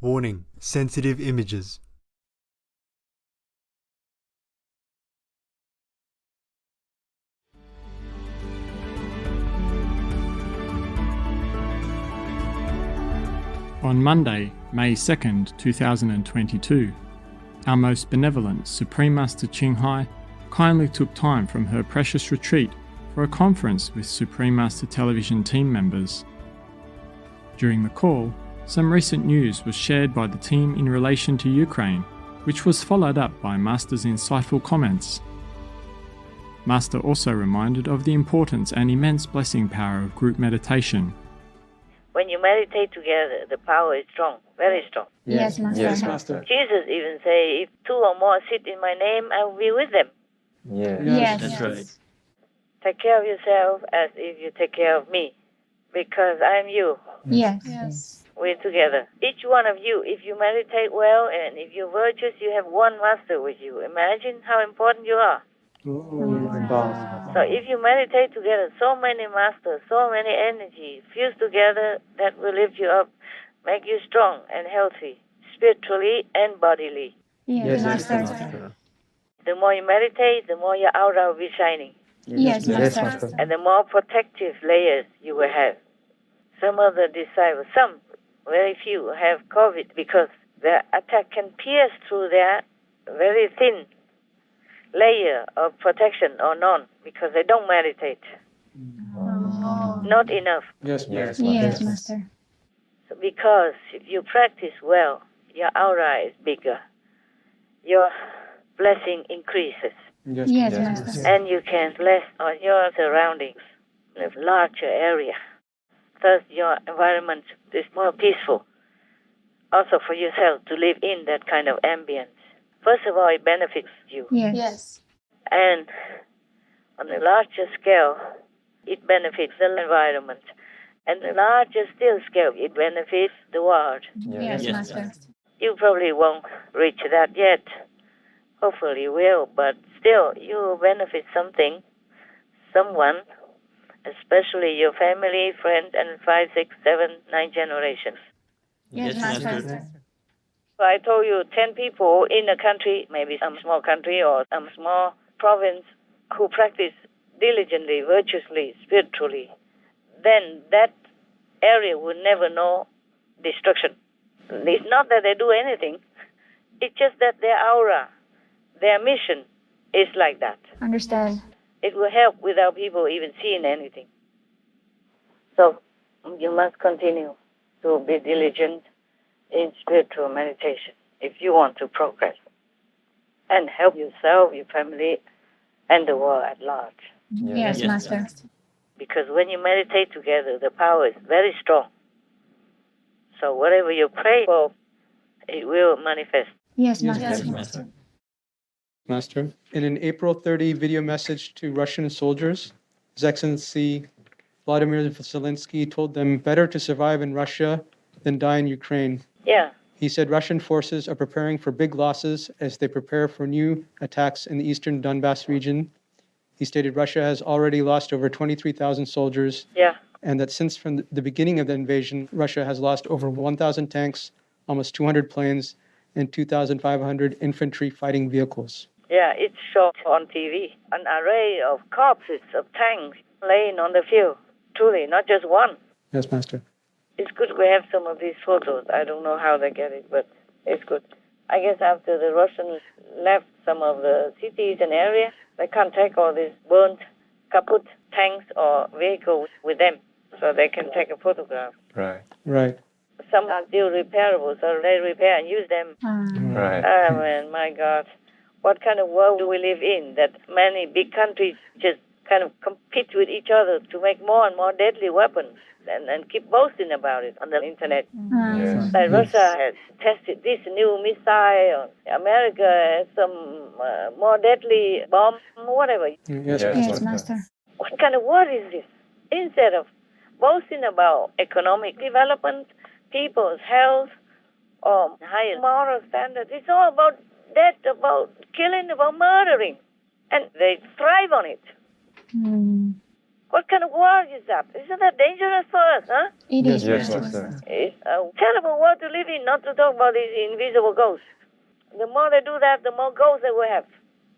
Warning: sensitive images. On Monday, May 2nd, 2022, our most benevolent Supreme Master Ching kindly took time from her precious retreat for a conference with Supreme Master Television team members. During the call, some recent news was shared by the team in relation to Ukraine, which was followed up by Master's insightful comments. Master also reminded of the importance and immense blessing power of group meditation. When you meditate together, the power is strong, very strong. Yes, Master. Yes, Master. Jesus even say, if two or more sit in my name, I will be with them. Yes. That's right. Take care of yourself as if you take care of me, because I am you. Yes. We're together. Each one of you, if you meditate well and if you're virtuous, you have one master with you. Imagine how important you are. So if you meditate together, so many masters, so many energy fused together, that will lift you up, make you strong and healthy, spiritually and bodily. Yes, Master. Master. The more you meditate, the more your aura will be shining, Yes, Yes, Master. Master. and the more protective layers you will have. Some of the disciples, very few, have COVID because the attack can pierce through their very thin layer of protection or none, because they don't meditate. Not enough. Yes, Master. Yes, Master. So because if you practice well, your aura is bigger. Your blessing increases. Yes, Master. And you can bless on your surroundings in a larger area. Thus, your environment is more peaceful. Also for yourself to live in that kind of ambience. First of all, it benefits you. Yes. And on a larger scale, it benefits the environment. And on a larger still scale, it benefits the world. Yes, Master. You probably won't reach that yet. Hopefully you will, but still you will benefit someone, especially your family, friends, and 5, 6, 7, 9 generations. Yes, Master. So I told you 10 people in a country, maybe some small country or some small province, who practice diligently, virtuously, spiritually, then that area will never know destruction. It's not that they do anything. It's just that their aura, their mission is like that. Understand. It will help without people even seeing anything. So you must continue to be diligent in spiritual meditation if you want to progress and help yourself, your family, and the world at large. Yes, Master. Because when you meditate together, the power is very strong. So whatever you pray for, it will manifest. Yes, Yes, Master. Master. Master, in an April 30 video message to Russian soldiers, His Excellency Vladimir Zelensky told them better to survive in Russia than die in Ukraine. Yeah. He said Russian forces are preparing for big losses as they prepare for new attacks in the eastern Donbass region. He stated Russia has already lost over 23,000 soldiers, Yeah. and that since from the beginning of the invasion, Russia has lost over 1,000 tanks, almost 200 planes, and 2,500 infantry fighting vehicles. Yeah, it's shown on TV. An array of corpses of tanks laying on the field. Truly, not just one. Yes, Master. It's good we have some of these photos. I don't know how they get it, but it's good. I guess after the Russians left some of the cities and areas, they can't take all these burnt, kaput tanks or vehicles with them, so they can take a photograph. Right. Some are still repairable, so they repair and use them. Ah, man, my God. What kind of world do we live in that many big countries just kind of compete with each other to make more and more deadly weapons and keep boasting about it on the internet? Like Russia has tested this new missile, America has some more deadly bomb, whatever. Yes, Yes, Master. What kind of world is this? Instead of boasting about economic development, people's health, or higher moral standards, it's all about death, about killing, about murdering. And they thrive on it. What kind of war is that? Isn't that dangerous for us, huh? It is. Yes, Master. It's a terrible world to live in, not to talk about these invisible ghosts. The more they do that, the more ghosts they will have.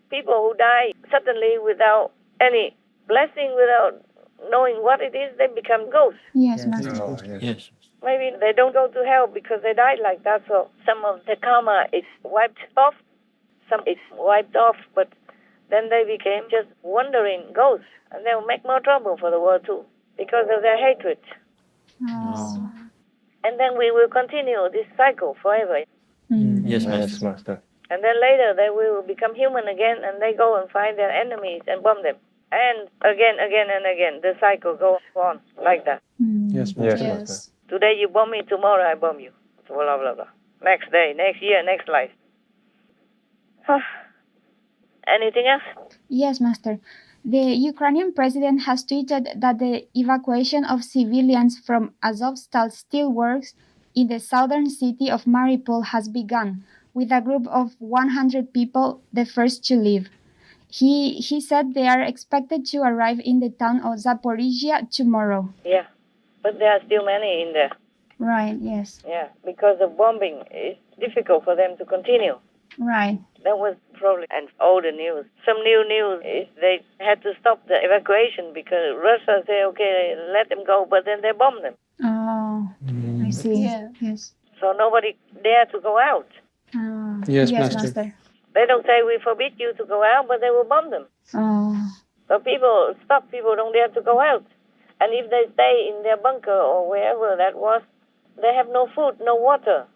People who die suddenly without any blessing, without knowing what it is, they become ghosts. Yes, Master. Oh, yes. Maybe they don't go to hell because they died like that, so some of the karma is wiped off, some is wiped off, but then they became just wandering ghosts, and they will make more trouble for the world too, because of their hatred. Oh. And then we will continue this cycle forever. Yes, Master. And then later they will become human again, and they go and find their enemies and bomb them. And again, and again, the cycle goes on like that. Yes, Yes, Master. Master. Today you bomb me, tomorrow I bomb you. Blah, blah, blah. Next day, next year, next life. Anything else? Yes, Master. The Ukrainian president has tweeted that the evacuation of civilians from Azovstal steelworks in the southern city of Mariupol has begun, with a group of 100 people the first to leave. He said they are expected to arrive in the town of Zaporizhia tomorrow. Yeah. But there are still many in there. Right, yes. Yeah. Because of bombing, it's difficult for them to continue. Right. That was probably and all the news. Some new news is they had to stop the evacuation because Russia said, okay, let them go, but then they bomb them. Oh, I see. Yeah. Yes. So nobody dare to go out. Yes, yes, Master. They don't say we forbid you to go out, but they will bomb them. Oh, So people don't dare to go out. And if they stay in their bunker or wherever that was, they have no food, no water,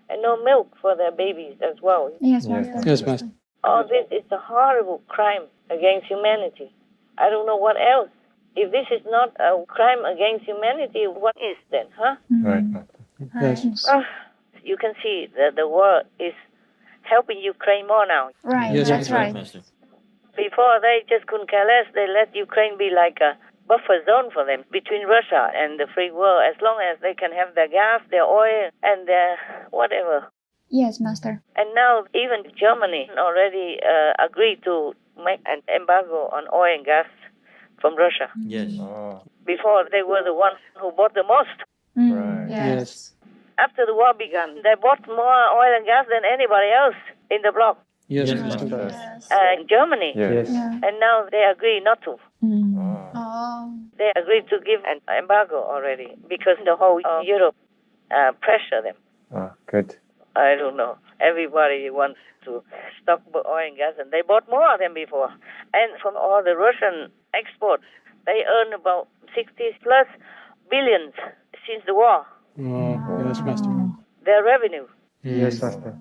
and no milk for their babies as well. yes, Yes. Master. Yes, Master. All this is a horrible crime against humanity. I don't know what else. If this is not a crime against humanity, what is then, huh? Right, Master. Yes. You can see that the world is helping Ukraine more now. Right, Yes, that's Master. right. Master. Before, they just couldn't care less. They let Ukraine be like a buffer zone for them between Russia and the free world, as long as they can have their gas, their oil, and their whatever. Yes, Master. And now even Germany already agreed to make an embargo on oil and gas from Russia. Yes. Oh, Before, they were the ones who bought the most. right. Yes. After the war began, they bought more oil and gas than anybody else in the bloc. Yes, Yes, Master. Master. In Germany. Yes. Yeah. And now they agree not to. Oh. Oh. They agreed to give an embargo already because the whole Europe pressure them. Oh, good. I don't know. Everybody wants to stock oil and gas, and they bought more than before. And from all the Russian exports, they earn about 60 plus billions since the war, Oh, yes, Master. their revenue. Yes, Master.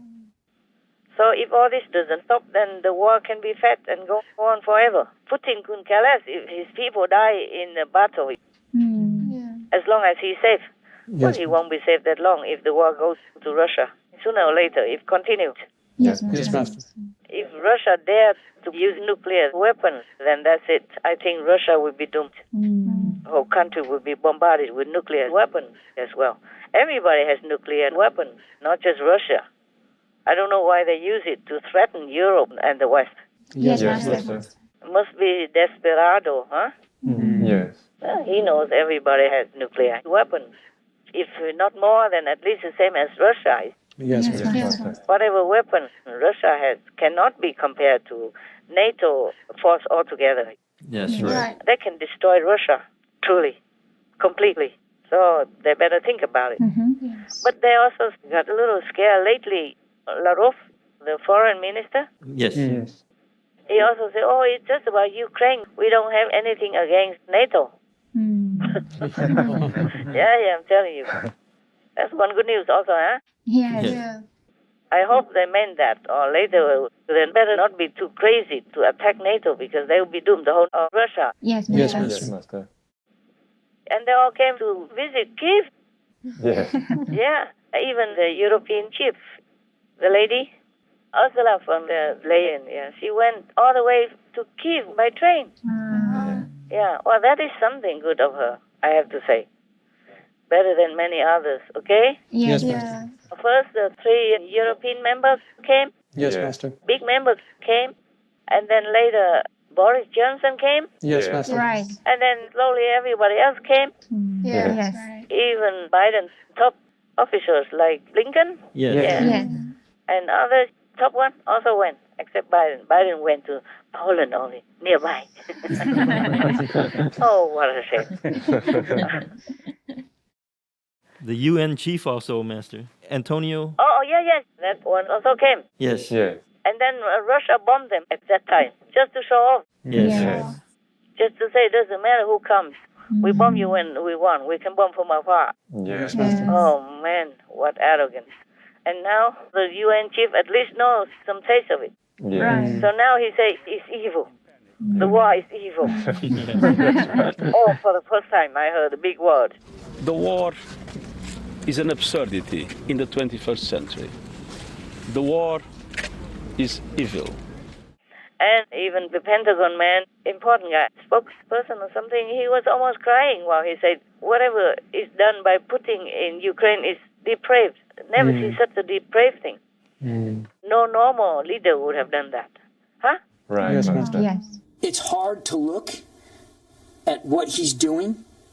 So if all this doesn't stop, then the war can be fed and go on forever. Putin couldn't care less if his people die in the battle, Yeah. as long as he's safe. Well, Yes. he won't be safe that long if the war goes to Russia. Sooner or later, if continued. Yes, Yes, Master. Master. If Russia dares to use nuclear weapons, then that's it. I think Russia will be doomed. The whole country will be bombarded with nuclear weapons as well. Everybody has nuclear weapons, not just Russia. I don't know why they use it to threaten Europe and the West. Yes, Yes, Master. Master. Must be desperado, huh? Yes. Well, he knows everybody has nuclear weapons. If not more, then at least the same as Russia is. Yes, Yes, Master. Yes, Master. Master. Whatever weapons Russia has cannot be compared to NATO force altogether. Yes, Right. right. They can destroy Russia, truly, completely. So they better think about it. Yes. But they also got a little scared lately. Lavrov, the foreign minister, Yes. Yes. he also said, oh, it's just about Ukraine. We don't have anything against NATO. Yeah, I'm telling you. That's one good news also, huh? Yes. Yeah. I hope they meant that, or later they better not be too crazy to attack NATO because they will be doomed, the whole of Russia. Yes, Yes, Master. Yes, Master. And they all came to visit Kiev. Yes. Yeah, even the European chief, the lady, Ursula von der Leyen, yeah, she went all the way to Kiev by train. Yeah, well, that is something good of her, I have to say. Better than many others, okay? Yes, Yes, Yeah. First, the 3 European members came, Yes, Yeah. Master. big members came, and then later Boris Johnson came, Yes, Yeah. Master. Right. and then slowly everybody else came. Yes. Yes. Even Biden's top officials like Blinken Yes. Yeah. Yes. and other top one also went, except Biden. Biden went to Poland only, nearby. Oh, what a shame. The UN chief also, Master. Antonio. Oh, yes, that one also came. Yes. Yes. And then Russia bombed them at that time, just to show off, Yes. Yes. just to say it doesn't matter who comes. We bomb you when we want. We can bomb from afar. Yes. Yes. Oh, man, what arrogance. And now the UN chief at least knows some taste of it. Yes. So now he says it's evil. The war is evil. Oh, for the first time I heard a big word. The war is an absurdity in the 21st century. The war is evil. And even the Pentagon man, important guy, spokesperson or something, he was almost crying while he said, whatever is done by Putin in Ukraine is depraved. Never see such a depraved thing. No normal leader would have done that. Huh? Right. Yes, Master. Yes. It's hard to look at what he's doing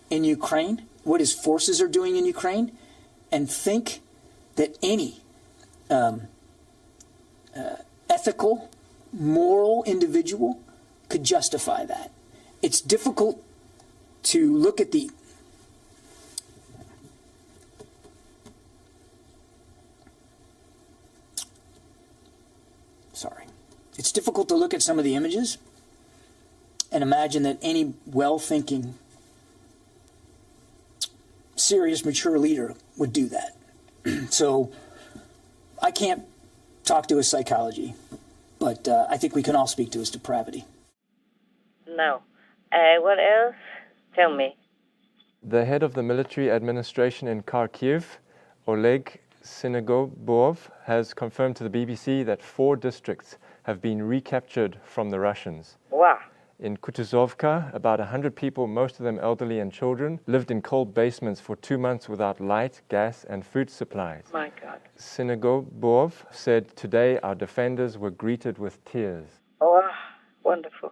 in Ukraine, what his forces are doing in Ukraine, and think that any ethical, moral individual could justify that. It's difficult to look at the It's difficult to look at some of the images and imagine that any well-thinking, serious, mature leader would do that. So I can't talk to his psychology, but I think we can all speak to his depravity. No. What else? Tell me. The head of the military administration in Kharkiv, Oleg Sinogobov, has confirmed to the BBC that 4 districts have been recaptured from the Russians. Wow. In Kutuzovka, about 100 people, most of them elderly and children, lived in cold basements for 2 months without light, gas, and food supplies. My God. Sinogobov said, "Today our defenders were greeted with tears." Oh, wonderful.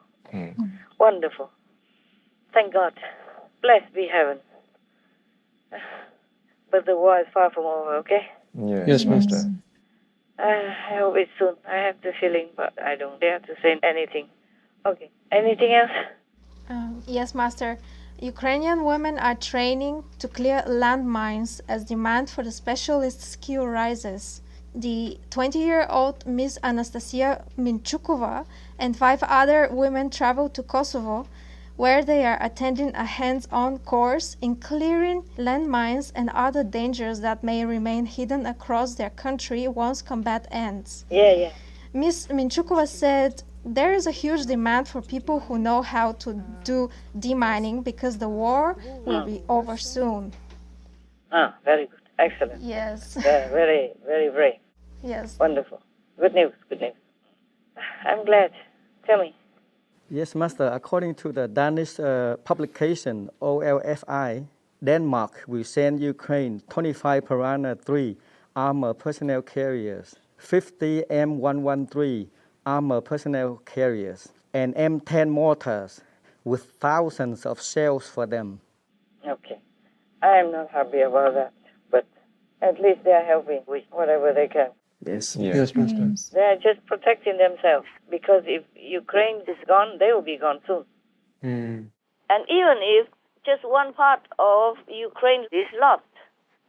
Wonderful. Thank God. Blessed be heaven. But the war is far from over, okay? Yes, Master. I hope it's soon. I have the feeling, but I don't dare to say anything. Okay. Anything else? Yes, Master. Ukrainian women are training to clear landmines as demand for the specialist skill rises. The 20-year-old Miss Anastasia Minchukova and 5 other women traveled to Kosovo, where they are attending a hands-on course in clearing landmines and other dangers that may remain hidden across their country once combat ends. Yeah. Miss Minchukova said, there is a huge demand for people who know how to do demining because the war will be over soon. Ah, very good. Excellent. Yes. Yeah, very, very brave. Yes. Wonderful. Good news. I'm glad. Tell me. Yes, Master. According to the Danish publication OLFI, Denmark will send Ukraine 25 Piranha 3 armor personnel carriers, 50 M113 armor personnel carriers, and M10 mortars with thousands of shells for them. Okay. I'm not happy about that, but at least they are helping with whatever they can. Yes. Yes, Master. They are just protecting themselves, because if Ukraine is gone, they will be gone soon. And even if just one part of Ukraine is lost,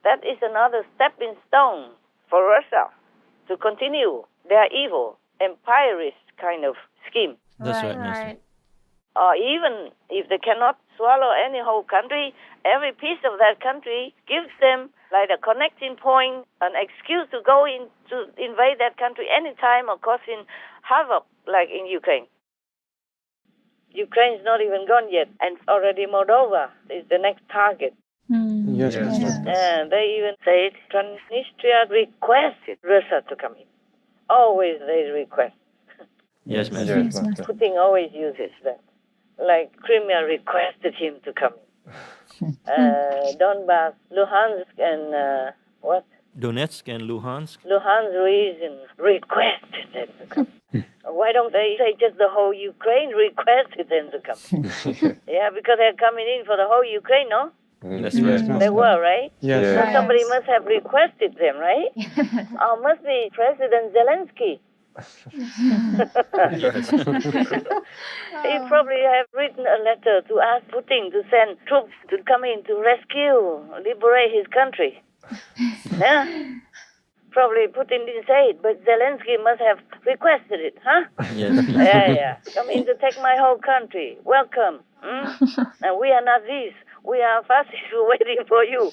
that is another stepping stone for Russia to continue their evil, empirist kind of scheme. That's right, Master. Or even if they cannot swallow any whole country, every piece of that country gives them like a connecting point, an excuse to go in to invade that country anytime or causing havoc, like in Ukraine. Ukraine is not even gone yet, and already Moldova is the next target. Yes, Master. And they even say Transnistria requested Russia to come in. Always they request. Yes, Master. Yes, Master. Putin always uses that. Like Crimea requested him to come in. Donbass, Luhansk, and what? Donetsk and Luhansk. Luhansk region requested them to come. Why don't they say just the whole Ukraine requested them to come? Yeah, because they're coming in for the whole Ukraine, no? That's right. They were, right? Yes. So Right. somebody must have requested them, right? Oh, must be President Zelensky. He probably have written a letter to ask Putin to send troops to come in to rescue, liberate his country. Yeah? Probably Putin didn't say it, but Zelensky must have requested it, huh? Yes. Yeah. Come in to take my whole country. Welcome. And we are not these. We are fascists waiting for you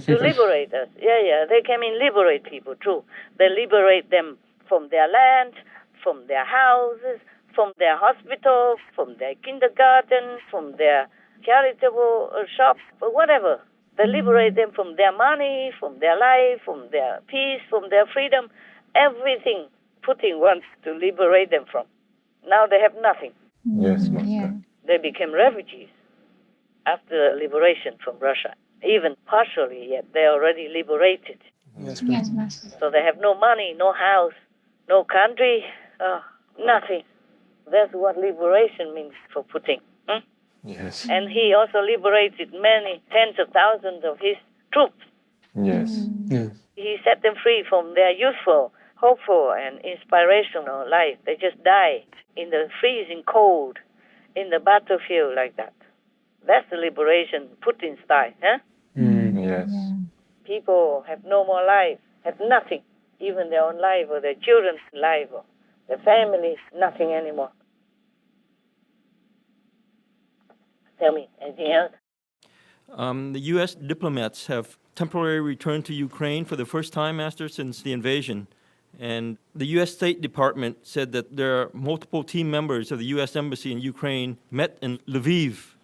to liberate us. Yeah. They came in liberate people, true. They liberate them from their land, from their houses, from their hospitals, from their kindergarten, from their charitable shops, or whatever. They liberate them from their money, from their life, from their peace, from their freedom, everything Putin wants to liberate them from. Now they have nothing. Yes, Master. Yeah. They became refugees after liberation from Russia. Even partially, yet they're already liberated. Yes, Yes, Master. So they have no money, no house, no country, nothing. That's what liberation means for Putin. Yes. And he also liberated many tens of thousands of his troops. Yes. Yes. He set them free from their youthful, hopeful, and inspirational life. They just died in the freezing cold, in the battlefield like that. That's the liberation, Putin style, huh? Yes. People have no more life, have nothing, even their own life or their children's life or their families, nothing anymore. Tell me, anything else? The U.S. diplomats have temporarily returned to Ukraine for the first time, Master, since the invasion. And the U.S. State Department said that there are multiple team members of the U.S. Embassy in Ukraine met in Lviv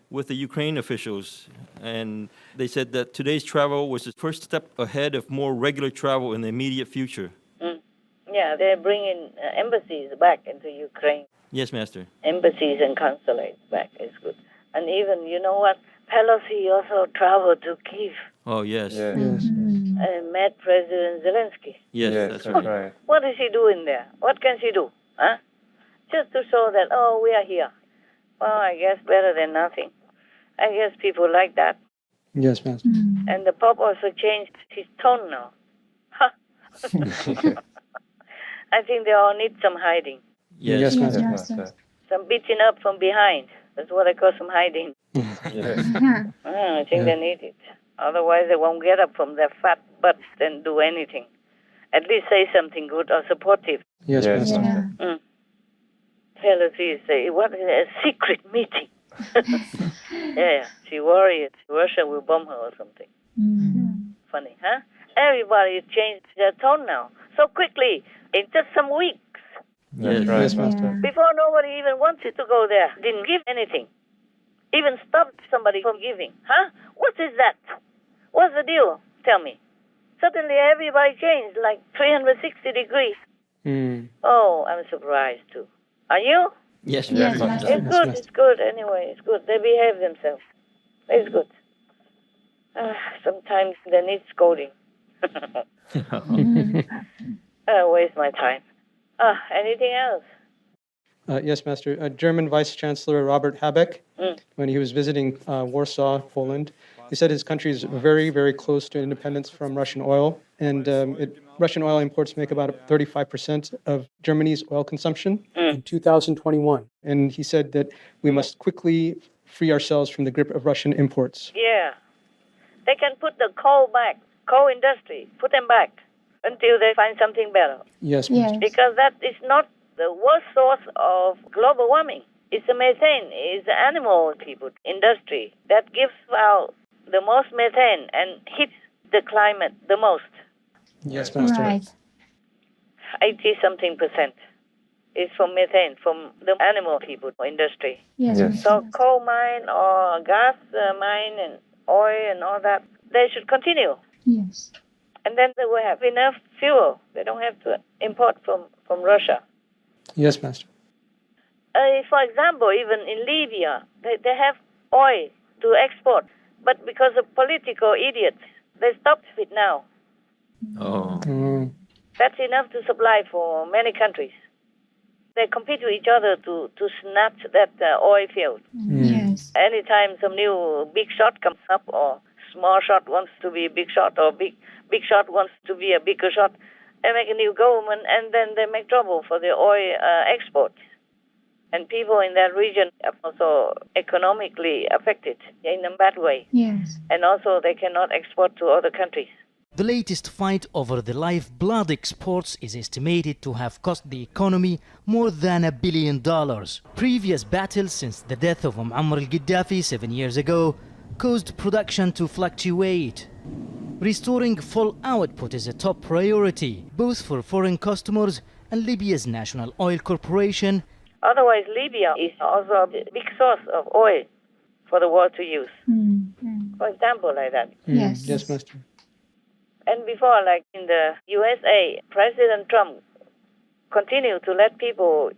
with the Ukraine officials. And they said that today's travel was the first step ahead of more regular travel in the immediate future. Yeah, they're bringing embassies back into Ukraine. Yes, Master. Embassies and consulates back is good. And even, you know what, Pelosi also traveled to Kyiv Oh, yes. Yes. and met President Zelensky. Yes, that's right. right. What is she doing there? What can she do? Huh? Just to show that, oh, we are here. Well, I guess better than nothing. I guess people like that. Yes, Master. And the Pope also changed his tone now. Ha! I think they all need some hiding. Yes. Yes, Yes, Master. Master. Some beating up from behind. That's what I call some hiding. Yes. I think they need it. Otherwise, they won't get up from their fat butts and do anything. At least say something good or supportive. Yes, Yes, Master. Master. Pelosi say, what is a secret meeting? Yeah, she worried Russia will bomb her or something. Funny, huh? Everybody changed their tone now so quickly in just some weeks. That's Yes. right, Yes, Master. Before, nobody even wanted to go there. Didn't give anything. Even stopped somebody from giving. Huh? What is that? What's the deal? Tell me. Suddenly everybody changed like 360 degrees. Oh, I'm surprised too. Are you? Yes, Yes, Master. Master. It's good. It's good anyway. It's good. They behave themselves. It's good. Sometimes they need scolding. I waste my time. Anything else? Yes, Master. German Vice Chancellor Robert Habeck, when he was visiting Warsaw, Poland, he said his country is very, very close to independence from Russian oil, and Russian oil imports make about 35% of Germany's oil consumption in 2021. And he said that we must quickly free ourselves from the grip of Russian imports. Yeah. They can put the coal back, coal industry, put them back until they find something better. Yes, Yes. Master. Because that is not the worst source of global warming. It's the methane, it's the animal people, industry, that gives out the most methane and hits the climate the most. Yes, Master. Right. 80-something% is from methane, from the animal people industry. Yes. Yes. So coal mine or gas mine and oil and all that, they should continue. Yes. And then they will have enough fuel. They don't have to import from Russia. Yes, Master. For example, even in Libya, they have oil to export. But because of political idiots, they stopped it now. Oh. That's enough to supply for many countries. They compete with each other to snatch that oil field. Yes. Anytime some new big shot comes up, or small shot wants to be a big shot, or big shot wants to be a bigger shot, they make a new government, and then they make trouble for the oil export. And people in that region are also economically affected in a bad way. Yes. And also they cannot export to other countries. The latest fight over the lifeblood exports is estimated to have cost the economy more than $1 billion. Previous battles since the death of Muammar al-Gaddafi 7 years ago caused production to fluctuate. Restoring full output is a top priority, both for foreign customers and Libya's National Oil Corporation. Otherwise, Libya is also a big source of oil for the world to use. For example, like that. Yes. Yes, Master. And before, like in the USA, President Trump continued to let people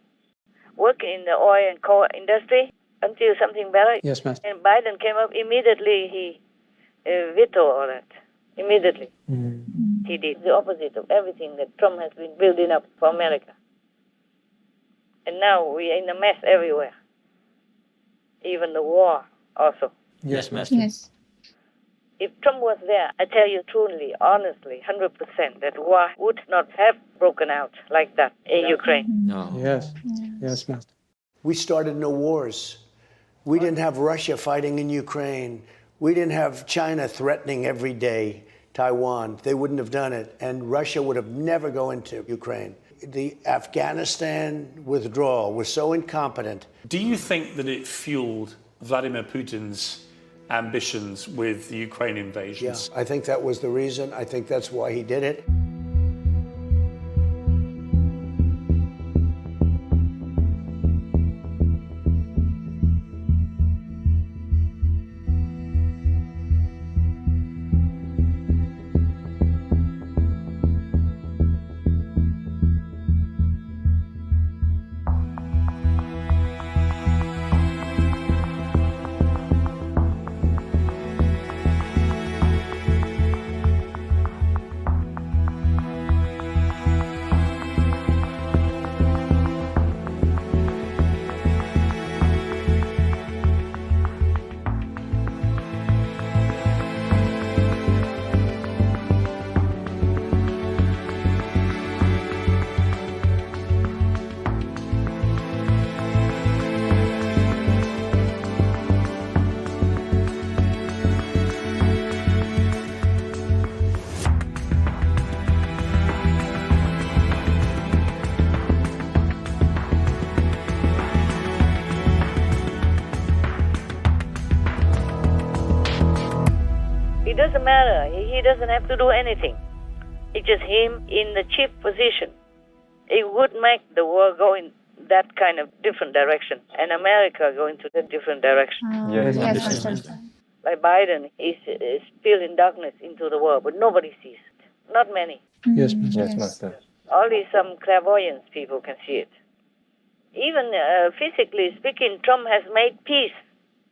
work in the oil and coal industry until something better. Yes, Master. And Biden came up immediately, he vetoed all that. Immediately. He did the opposite of everything that Trump has been building up for America. And now we are in a mess everywhere. Even the war also. Yes, Master. Yes. If Trump was there, I tell you truly, honestly, 100%, that war would not have broken out like that in Ukraine. No. Yes. Yes, Master. We started no wars. We didn't have Russia fighting in Ukraine. We didn't have China threatening every day Taiwan. They wouldn't have done it. And Russia would have never go into Ukraine. The Afghanistan withdrawal was so incompetent. Do you think that it fueled Vladimir Putin's ambitions with the Ukraine invasion? Yeah, I think that was the reason. I think that's why he did it. It doesn't matter. He doesn't have to do anything. It's just him in the chief position. It would make the world go in that kind of different direction, and America go into that different direction. Yes, Yes. Like Biden is spilling darkness into the world, but nobody sees it. Not many. Yes, Master. Yes, Master. Only some clairvoyance people can see it. Even physically speaking, Trump has made peace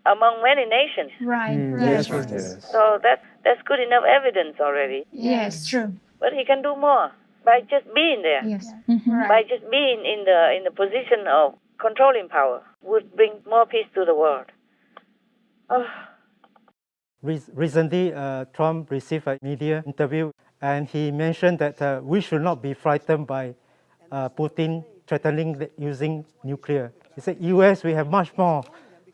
among many nations. Right. Yes, Right. Master. So that's good enough evidence already. Yes, true. But he can do more by just being there. Yes. By just being in the position of controlling power would bring more peace to the world. Oh. Recently, Trump received a media interview, and he mentioned that we should not be frightened by Putin threatening using nuclear. He said, U.S., we have much more.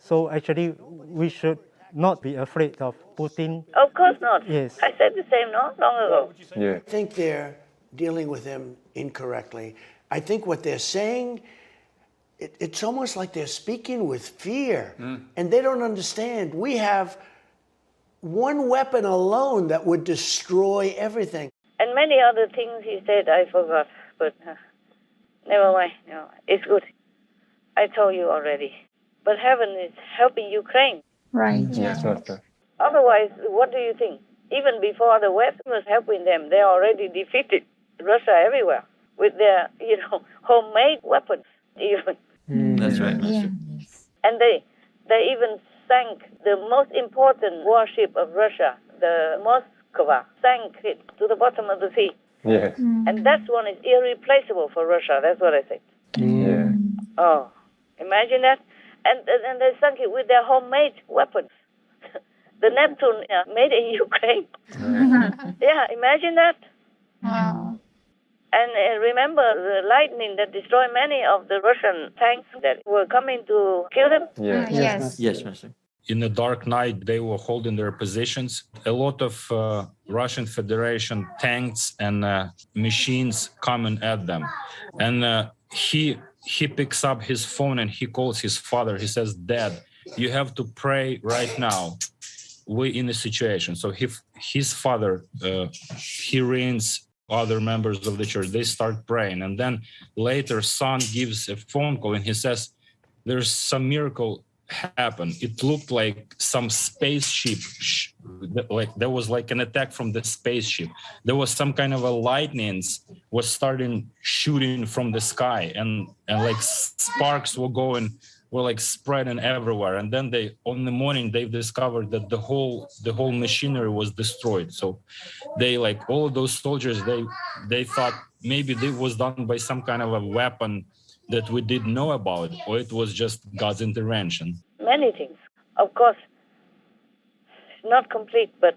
So actually, we should not be afraid of Putin. Of course not. Yes. I said the same not long ago. Yeah. I think they're dealing with him incorrectly. I think what they're saying, it's almost like they're speaking with fear, and they don't understand. We have one weapon alone that would destroy everything. And many other things he said, I forgot. But never mind. No, it's good. I told you already. But heaven is helping Ukraine. Right. Yes, Master. Otherwise, what do you think? Even before the West was helping them, they already defeated Russia everywhere with their, homemade weapons. Even. That's right. Yeah. And they even sank the most important warship of Russia, the Moskva, sank it to the bottom of the sea. Yes. And that one is irreplaceable for Russia. That's what I said. Yeah. Oh, imagine that. And they sunk it with their homemade weapons. The Neptune made in Ukraine. Yeah, imagine that. Wow. And remember the lightning that destroyed many of the Russian tanks that were coming to kill them? Yes. Yes, Master. In the dark night, they were holding their positions. A lot of Russian Federation tanks and machines coming at them. And he picks up his phone and he calls his father. He says, "Dad, you have to pray right now. We're in a situation." So his father, he rings other members of the church. They start praying. And then later, son gives a phone call and he says, "There's some miracle happen." It looked like some spaceship, like there was like an attack from the spaceship. There was some kind of a lightning was starting shooting from the sky, and like sparks were like spreading everywhere. And then on the morning they've discovered that the whole machinery was destroyed. So they, like all of those soldiers, they thought maybe it was done by some kind of a weapon that we didn't know about, or it was just God's intervention. Many things. Of course, it's not complete, but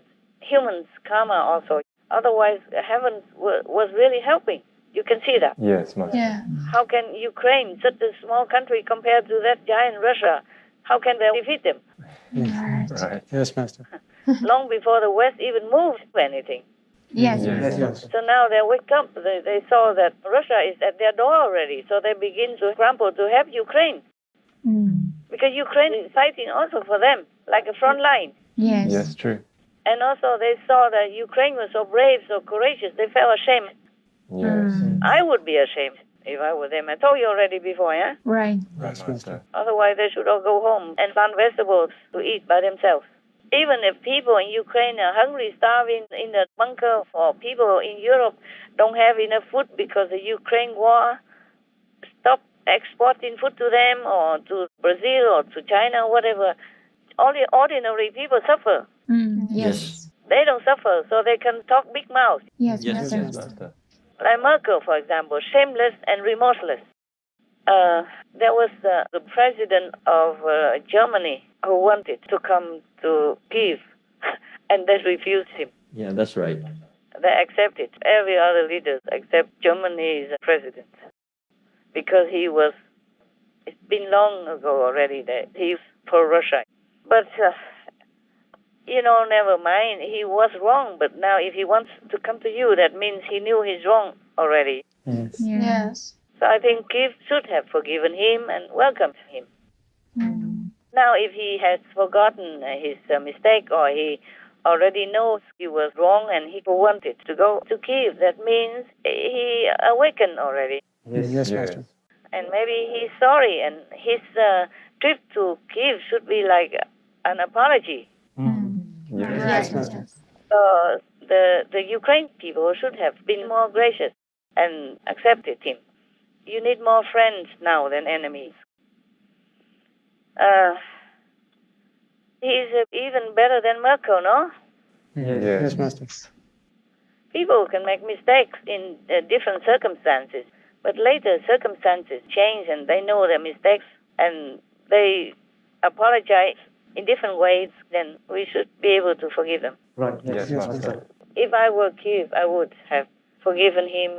humans' karma also. Otherwise, heaven was really helping. You can see that. Yes, Master. Yeah. How can Ukraine, such a small country compared to that giant Russia, how can they defeat them? Right. Yes, Master. Long before the West even moved anything. Yes. So now they wake up. They saw that Russia is at their door already. So they begin to scramble to help Ukraine. Because Ukraine is fighting also for them, like a front line. Yes. Yes, true. And also they saw that Ukraine was so brave, so courageous. They felt ashamed. Yes. I would be ashamed if I were them. I told you already before, yeah? Right. Right, Master. Otherwise, they should all go home and plant vegetables to eat by themselves. Even if people in Ukraine are hungry, starving in the bunker, or people in Europe don't have enough food because the Ukraine war stopped exporting food to them or to Brazil or to China, whatever, all the ordinary people suffer. Yes. They don't suffer, so they can talk big mouth. Yes, Yes, Master. Yes, Master. Like Merkel, for example, shameless and remorseless. There was the president of Germany who wanted to come to Kiev, and they refused him. Yeah, that's right. They accepted. Every other leader except Germany's president. Because it's been long ago already that he's pro-Russia. But, never mind. He was wrong, but now if he wants to come to you, that means he knew he's wrong already. Yes. So I think Kiev should have forgiven him and welcomed him. Now, if he has forgotten his mistake, or he already knows he was wrong and he wanted to go to Kiev, that means he awakened already. Yes, Master. And maybe he's sorry, and his trip to Kiev should be like an apology. Yes, Master. So the Ukraine people should have been more gracious and accepted him. You need more friends now than enemies. He's even better than Merkel, no? Yes, Master. People can make mistakes in different circumstances, but later circumstances change and they know their mistakes and they apologize in different ways, then we should be able to forgive them. Right. Yes, Master. If I were Kiev, I would have forgiven him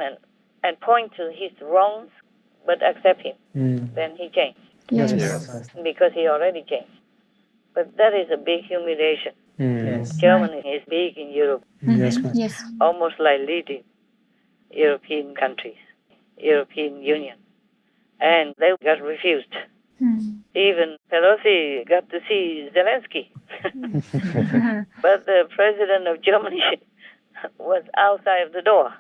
and point to his wrongs, but accept him. Then he changed. Yes. Yes. Because he already changed. But that is a big humiliation. Germany is big in Europe, Yes, Master. Yes. almost like leading European countries, European Union. And they got refused. Even Pelosi got to see Zelensky. But the president of Germany was outside of the door,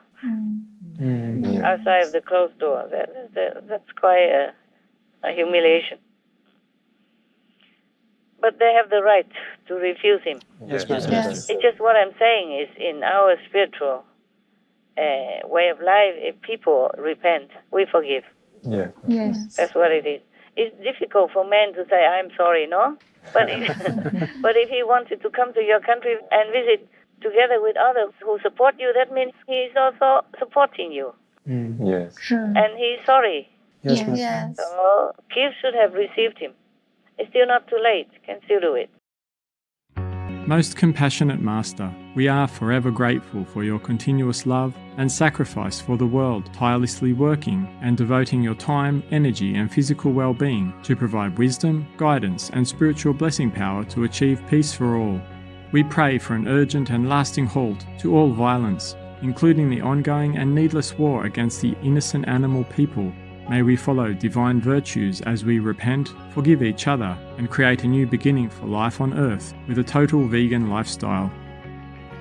outside of the closed door. That's quite a humiliation. But they have the right to refuse him. Yes, Master. Yes. It's just what I'm saying is in our spiritual way of life, if people repent, we forgive. Yeah. Yes. That's what it is. It's difficult for men to say, I'm sorry, no? But if he wanted to come to your country and visit together with others who support you, that means he's also supporting you. Yes. Sure. And he's sorry. Yes, Yes. Master. Yes. So Kiev should have received him. It's still not too late. Can still do it. Most compassionate Master, we are forever grateful for your continuous love and sacrifice for the world, tirelessly working and devoting your time, energy and physical well-being to provide wisdom, guidance and spiritual blessing power to achieve peace for all. We pray for an urgent and lasting halt to all violence, including the ongoing and needless war against the innocent animal people. May we follow divine virtues as we repent, forgive each other, and create a new beginning for life on earth with a total vegan lifestyle.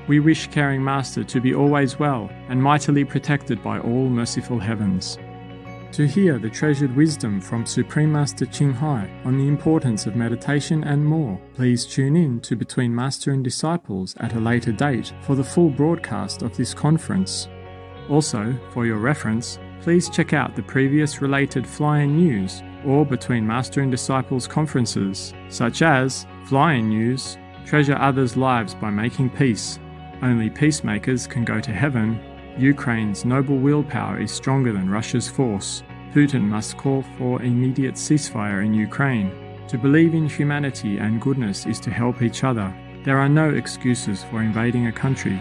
We wish Caring Master to be always well and mightily protected by all merciful heavens. To hear the treasured wisdom from Supreme Master Ching Hai on the importance of meditation and more, please tune in to Between Master and Disciples at a later date for the full broadcast of this conference. Also, for your reference, please check out the previous related Fly-In News or Between Master and Disciples conferences, such as Fly-In News, Treasure Others' Lives by Making Peace, Only Peacemakers Can Go to Heaven, Ukraine's noble willpower is stronger than Russia's force, Putin must call for immediate ceasefire in Ukraine, To believe in humanity and goodness is to help each other. There are no excuses for invading a country.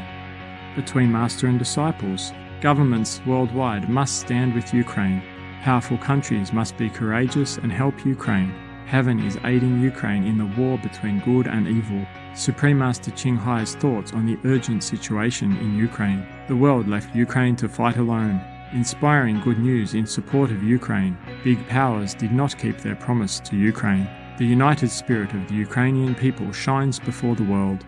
Between Master and Disciples, governments worldwide must stand with Ukraine. Powerful countries must be courageous and help Ukraine. Heaven is aiding Ukraine in the war between good and evil. Supreme Master Ching Hai's thoughts on the urgent situation in Ukraine. The world left Ukraine to fight alone. Inspiring good news in support of Ukraine. Big powers did not keep their promise to Ukraine. The united spirit of the Ukrainian people shines before the world.